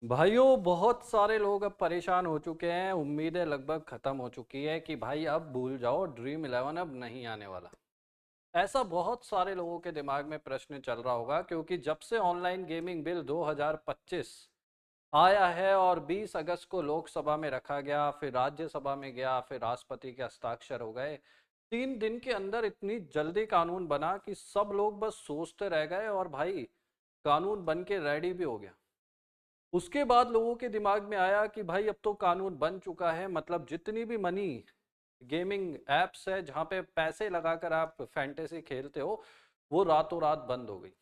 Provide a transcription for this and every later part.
भाइयों, बहुत सारे लोग अब परेशान हो चुके हैं। उम्मीदें लगभग खत्म हो चुकी है कि भाई अब भूल जाओ, ड्रीम इलेवन अब नहीं आने वाला। ऐसा बहुत सारे लोगों के दिमाग में प्रश्न चल रहा होगा, क्योंकि जब से ऑनलाइन गेमिंग बिल 2025 आया है और 20 अगस्त को लोकसभा में रखा गया, फिर राज्यसभा में गया, फिर राष्ट्रपति के हस्ताक्षर हो गए। 3 दिन के अंदर इतनी जल्दी कानून बना कि सब लोग बस सोचते रह गए, और भाई कानून बन के रेडी भी हो गया। उसके बाद लोगों के दिमाग में आया कि भाई अब तो कानून बन चुका है, मतलब जितनी भी मनी गेमिंग एप्स है जहाँ पे पैसे लगाकर आप फैंटेसी खेलते हो, वो रातों रात बंद हो गई।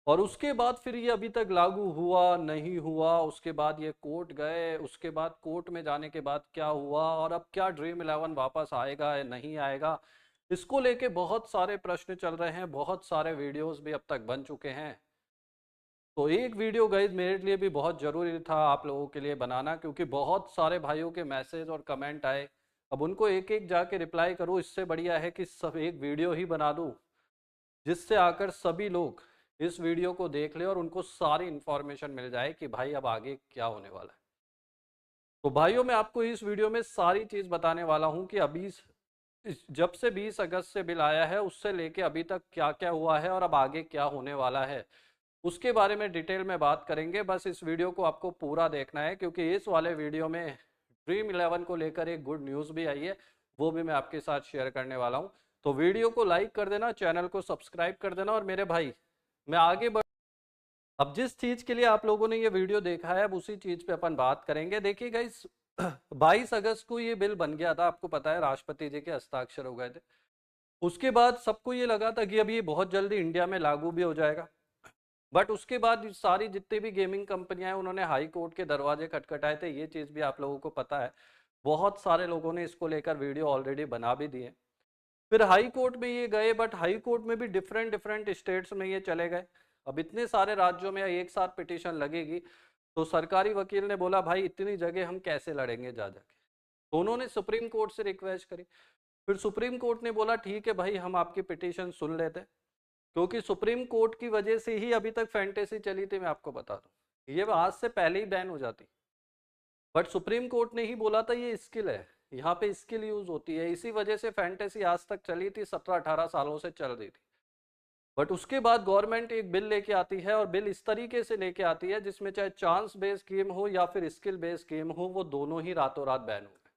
और उसके बाद फिर ये अभी तक लागू हुआ नहीं हुआ, उसके बाद ये कोर्ट गए, उसके बाद कोर्ट में जाने के बाद क्या हुआ, और अब क्या ड्रीम इलेवन वापस आएगा या नहीं आएगा, इसको लेके बहुत सारे प्रश्न चल रहे हैं। बहुत सारे वीडियोस भी अब तक बन चुके हैं। तो एक वीडियो गाइज मेरे लिए भी बहुत ज़रूरी था आप लोगों के लिए बनाना, क्योंकि बहुत सारे भाइयों के मैसेज और कमेंट आए। अब उनको एक एक जाके रिप्लाई करूँ, इससे बढ़िया है कि सब एक वीडियो ही बना दूँ, जिससे आकर सभी लोग इस वीडियो को देख ले और उनको सारी इन्फॉर्मेशन मिल जाए कि भाई अब आगे क्या होने वाला है। तो भाइयों, मैं आपको इस वीडियो में सारी चीज़ बताने वाला हूँ कि अभी जब से 20 अगस्त से बिल आया है उससे लेके अभी तक क्या क्या हुआ है और अब आगे क्या होने वाला है, उसके बारे में डिटेल में बात करेंगे। बस इस वीडियो को आपको पूरा देखना है, क्योंकि इस वाले वीडियो में ड्रीम इलेवन को लेकर एक गुड न्यूज़ भी आई है, वो भी मैं आपके साथ शेयर करने वाला हूँ। तो वीडियो को लाइक कर देना, चैनल को सब्सक्राइब कर देना, और मेरे भाई मैं आगे बढ़। अब जिस चीज़ के लिए आप लोगों ने ये वीडियो देखा है, अब उसी चीज़ पे अपन बात करेंगे। देखिए गाइस, 22 अगस्त को ये बिल बन गया था, आपको पता है, राष्ट्रपति जी के हस्ताक्षर हो गए थे। उसके बाद सबको ये लगा था कि अब ये बहुत जल्दी इंडिया में लागू भी हो जाएगा। बट उसके बाद सारी जितनी भी गेमिंग कंपनियां हैं, उन्होंने हाई कोर्ट के दरवाजे खटखटाए थे, ये चीज़ भी आप लोगों को पता है। बहुत सारे लोगों ने इसको लेकर वीडियो ऑलरेडी बना भी दिए। फिर हाई कोर्ट में ये गए, बट हाई कोर्ट में भी डिफरेंट डिफरेंट स्टेट्स में ये चले गए। अब इतने सारे राज्यों में एक साथ पिटीशन लगेगी, तो सरकारी वकील ने बोला भाई इतनी जगह हम कैसे लड़ेंगे जा जाके। तो उन्होंने सुप्रीम कोर्ट से रिक्वेस्ट करी। फिर सुप्रीम कोर्ट ने बोला ठीक है भाई, हम आपकी पिटीशन सुन लेते हैं। क्योंकि सुप्रीम कोर्ट की वजह से ही अभी तक फैंटेसी चली थी, मैं आपको बता दूं, ये आज से पहले ही बैन हो जाती। बट सुप्रीम कोर्ट ने ही बोला था ये स्किल है, यहाँ पे स्किल यूज होती है, इसी वजह से फैंटेसी आज तक चली थी, 17-18 सालों से चल रही थी। बट उसके बाद गवर्नमेंट एक बिल लेके आती है, और बिल इस तरीके से लेके आती है जिसमें चाहे चांस बेस्ड गेम हो या फिर स्किल बेस्ड गेम हो, वो दोनों ही रातों रात बैन हो गए।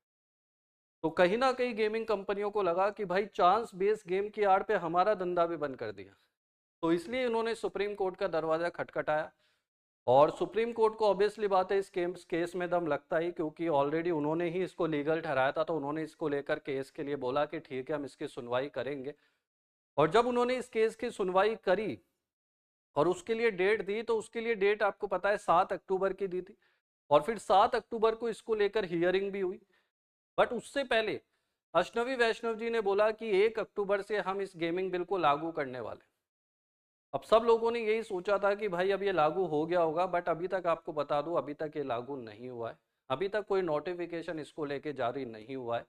तो कहीं ना कहीं गेमिंग कंपनियों को लगा कि भाई चांस बेस्ड गेम की आड़ पे हमारा धंधा भी बंद कर दिया। तो इसलिए इन्होंने सुप्रीम कोर्ट का दरवाजा खटखटाया। और सुप्रीम कोर्ट को ऑब्वियसली बात है, इस केस में दम लगता ही, क्योंकि ऑलरेडी उन्होंने ही इसको लीगल ठहराया था, तो उन्होंने इसको लेकर केस के लिए बोला कि ठीक है हम इसकी सुनवाई करेंगे। और जब उन्होंने इस केस की सुनवाई करी और उसके लिए डेट दी, तो उसके लिए डेट आपको पता है 7 अक्टूबर की दी थी। और फिर 7 अक्टूबर को इसको लेकर हियरिंग भी हुई। बट उससे पहले अश्नवी वैष्णव जी ने बोला कि 1 अक्टूबर से हम इस गेमिंग बिल को लागू करने वाले। अब सब लोगों ने यही सोचा था कि भाई अब ये लागू हो गया होगा, बट अभी तक आपको बता दूं, अभी तक ये लागू नहीं हुआ है। अभी तक कोई नोटिफिकेशन इसको लेके जारी नहीं हुआ है,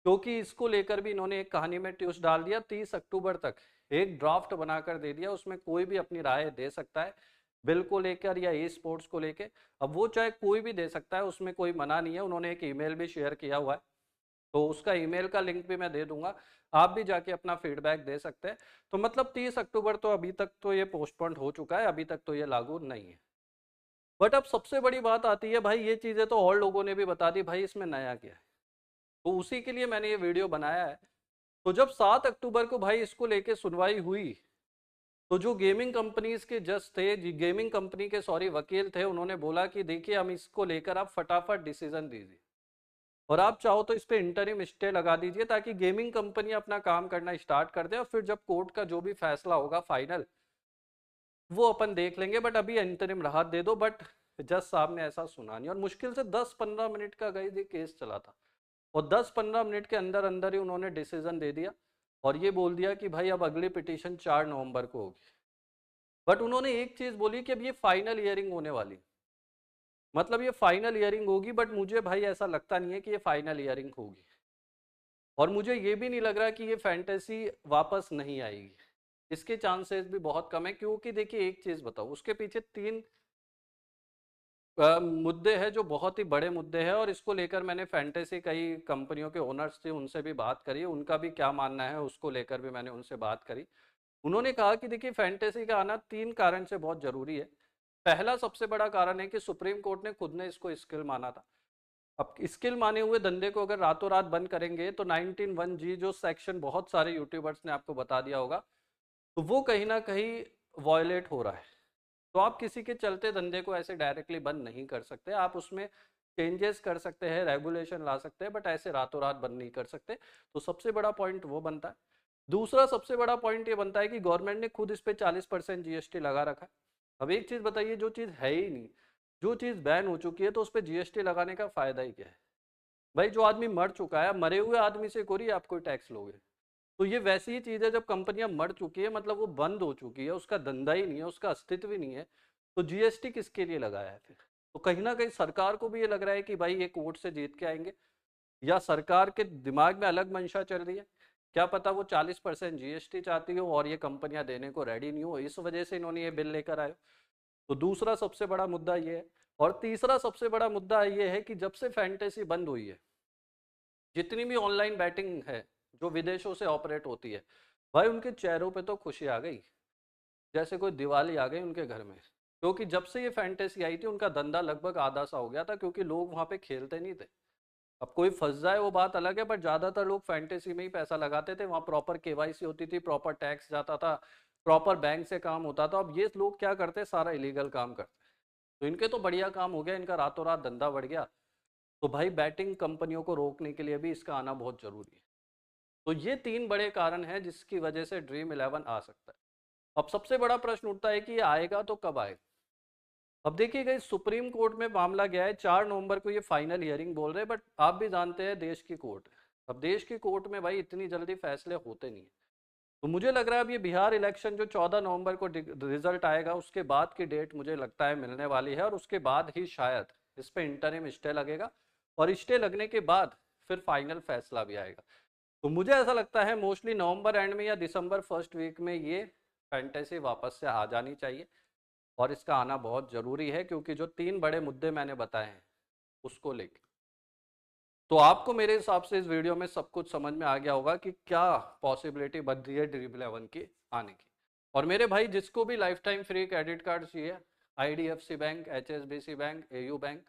क्योंकि इसको लेकर भी इन्होंने एक कहानी में ट्विस्ट डाल दिया। 30 अक्टूबर तक एक ड्राफ्ट बनाकर दे दिया, उसमें कोई भी अपनी राय दे सकता है बिल को लेकर या ई स्पोर्ट्स को लेकर। अब वो चाहे कोई भी दे सकता है, उसमें कोई मना नहीं है। उन्होंने एक ईमेल भी शेयर किया हुआ है, तो उसका ईमेल का लिंक भी मैं दे दूंगा, आप भी जाके अपना फीडबैक दे सकते हैं। तो मतलब 30 अक्टूबर तो अभी तक तो ये पोस्टपोन हो चुका है, अभी तक तो ये लागू नहीं है। बट अब सबसे बड़ी बात आती है, भाई ये चीज़ें तो और लोगों ने भी बता दी, भाई इसमें नया क्या है। तो उसी के लिए मैंने ये वीडियो बनाया है। तो जब 7 अक्टूबर को भाई इसको लेके सुनवाई हुई, तो जो गेमिंग कंपनीज के जज थे, गेमिंग कंपनी के सॉरी वकील थे, उन्होंने बोला कि देखिए हम इसको लेकर आप फटाफट डिसीजन दीजिए, और आप चाहो तो इस पे इंटरिम स्टे लगा दीजिए, ताकि गेमिंग कंपनी अपना काम करना स्टार्ट कर दे, और फिर जब कोर्ट का जो भी फैसला होगा फाइनल, वो अपन देख लेंगे। बट अभी इंटरिम राहत दे दो। बट जज साहब ने ऐसा सुना नहीं, और मुश्किल से 10-15 मिनट का गई ये केस चला था, और 10-15 मिनट के अंदर अंदर ही उन्होंने डिसीजन दे दिया, और ये बोल दिया कि भाई अब अगली पिटीशन 4 नवंबर को होगी। बट उन्होंने एक चीज बोली कि अब ये फाइनल हियरिंग होने वाली, मतलब ये फाइनल हियरिंग होगी। बट मुझे भाई ऐसा लगता नहीं है कि ये फाइनल हियरिंग होगी, और मुझे ये भी नहीं लग रहा कि ये फैंटेसी वापस नहीं आएगी। इसके चांसेस भी बहुत कम है, क्योंकि देखिए एक चीज बताओ, उसके पीछे तीन मुद्दे हैं जो बहुत ही बड़े मुद्दे हैं, और इसको लेकर मैंने फैंटेसी कई कंपनियों के ओनर्स थे उनसे भी बात करी, उनका भी क्या मानना है उसको लेकर भी मैंने उनसे बात करी। उन्होंने कहा कि देखिए फैंटेसी का आना 3 कारण से बहुत जरूरी है। पहला सबसे बड़ा कारण है कि सुप्रीम कोर्ट ने खुद ने इसको स्किल माना था। अब स्किल माने हुए धंधे को अगर रातों रात बंद करेंगे तो 19(1)(g जो सेक्शन बहुत सारे यूट्यूबर्स ने आपको बता दिया होगा, तो वो कहीं ना कहीं वॉयलेट हो रहा है। तो आप किसी के चलते धंधे को ऐसे डायरेक्टली बंद नहीं कर सकते, आप उसमें चेंजेस कर सकते हैं, रेगुलेशन ला सकते हैं, बट ऐसे रातों रात बंद नहीं कर सकते। तो सबसे बड़ा पॉइंट वो बनता है। दूसरा सबसे बड़ा पॉइंट ये बनता है कि गवर्नमेंट ने खुद इस पे 40% जीएसटी लगा रखा है। अब एक चीज बताइए, जो चीज है ही नहीं, जो चीज बैन हो चुकी है, तो उस पर जीएसटी लगाने का फायदा ही क्या है? भाई जो आदमी मर चुका है, मरे हुए आदमी से कोई आप कोई टैक्स लोगे? तो ये वैसी ही चीज है, जब कंपनियां मर चुकी है मतलब वो बंद हो चुकी है, उसका धंधा ही नहीं है, उसका अस्तित्व ही नहीं है, तो जीएसटी किसके लिए लगाया है फिर? तो कहीं ना कहीं सरकार को भी ये लग रहा है कि भाई ये कोर्ट से जीत के आएंगे, या सरकार के दिमाग में अलग मंशा चल रही है, क्या पता वो 40% जीएसटी चाहती हो और ये कंपनियां देने को रेडी नहीं हो, इस वजह से इन्होंने ये बिल लेकर आए। तो दूसरा सबसे बड़ा मुद्दा ये है। और तीसरा सबसे बड़ा मुद्दा ये है कि जब से फैंटेसी बंद हुई है, जितनी भी ऑनलाइन बैटिंग है जो विदेशों से ऑपरेट होती है, भाई उनके चेहरों पे तो खुशी आ गई, जैसे कोई दिवाली आ गई उनके घर में। क्योंकि जब से ये फैंटेसी आई थी उनका धंधा लगभग आधा सा हो गया था, क्योंकि लोग वहां पे खेलते नहीं थे। अब कोई फंस जाए वो बात अलग है, बट ज्यादातर लोग फैंटेसी में ही पैसा लगाते थे, वहां प्रॉपर केवाईसी होती थी, प्रॉपर टैक्स जाता था, प्रॉपर बैंक से काम होता था। अब ये लोग क्या करते हैं, सारा इलीगल काम करते हैं। तो इनके तो बढ़िया काम हो गया, इनका रातों रात धंधा बढ़ गया। तो भाई बैटिंग कंपनियों को रोकने के लिए भी इसका आना बहुत जरूरी है। तो ये 3 बड़े कारण हैं जिसकी वजह से ड्रीम 11 आ सकता है। अब सबसे बड़ा प्रश्न उठता है कि ये आएगा तो कब आएगा? अब देखिएगा, इस सुप्रीम कोर्ट में मामला गया है, 4 नवंबर को ये फाइनल हियरिंग बोल रहे हैं, बट आप भी जानते हैं देश की कोर्ट है। अब देश की कोर्ट में भाई इतनी जल्दी फैसले होते नहीं है। तो मुझे लग रहा है अब ये बिहार इलेक्शन जो 14 नवंबर को रिजल्ट आएगा, उसके बाद की डेट मुझे लगता है मिलने वाली है, और उसके बाद ही शायद इस पे इंटरिम स्टे लगेगा, और स्टे लगने के बाद फिर फाइनल फैसला भी आएगा। तो मुझे ऐसा लगता है मोस्टली नवंबर एंड में या दिसंबर फर्स्ट वीक में ये फैंटेसी वापस से आ जानी चाहिए, और इसका आना बहुत जरूरी है, क्योंकि जो 3 बड़े मुद्दे मैंने बताए हैं उसको लेकर। तो आपको मेरे हिसाब से इस वीडियो में सब कुछ समझ में आ गया होगा कि क्या पॉसिबिलिटी बन रही है ड्रीम 11 की आने की। और मेरे भाई जिसको भी life time free credit card चाहिए, IDFC bank, HSBC bank, AU bank,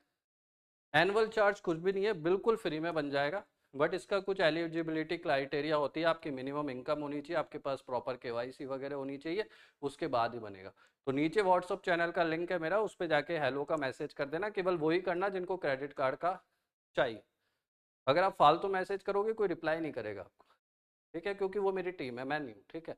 annual charge कुछ भी नहीं है, बिल्कुल फ्री में बन जाएगा। बट इसका कुछ एलिजिबिलिटी क्राइटेरिया होती है, आपकी मिनिमम इनकम होनी चाहिए, आपके पास प्रॉपर केवाईसी वगैरह होनी चाहिए, उसके बाद ही बनेगा। तो नीचे व्हाट्सअप चैनल का लिंक है मेरा, उस पर जाके हेलो का मैसेज कर देना, केवल वही करना जिनको क्रेडिट कार्ड का चाहिए। अगर आप फालतू मैसेज करोगे कोई रिप्लाई नहीं करेगा आपको, ठीक है, क्योंकि वो मेरी टीम है, मैं नहीं हूँ, ठीक है।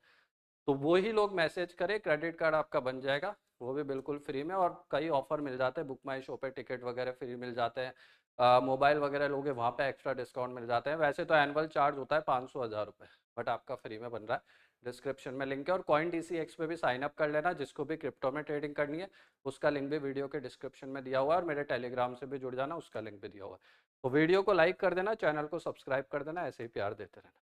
तो वो ही लोग मैसेज करें, क्रेडिट कार्ड आपका बन जाएगा, वो भी बिल्कुल फ्री में। और कई ऑफर मिल जाते हैं, बुक माई शो पे टिकट वगैरह फ्री मिल जाते हैं, मोबाइल वगैरह लोगे वहाँ पे एक्स्ट्रा डिस्काउंट मिल जाते हैं। वैसे तो एनुअल चार्ज होता है 500-1000 रुपये, बट आपका फ्री में बन रहा है। डिस्क्रिप्शन में लिंक है, और कॉइन DCX पे भी साइन अप कर लेना, जिसको भी क्रिप्टो में ट्रेडिंग करनी है, उसका लिंक भी वीडियो के डिस्क्रिप्शन में दिया हुआ है, और मेरे टेलीग्राम से भी जुड़ जाना, उसका लिंक भी दिया हुआ है। तो वीडियो को लाइक कर देना, चैनल को सब्सक्राइब कर देना, ऐसे ही प्यार देते रहना।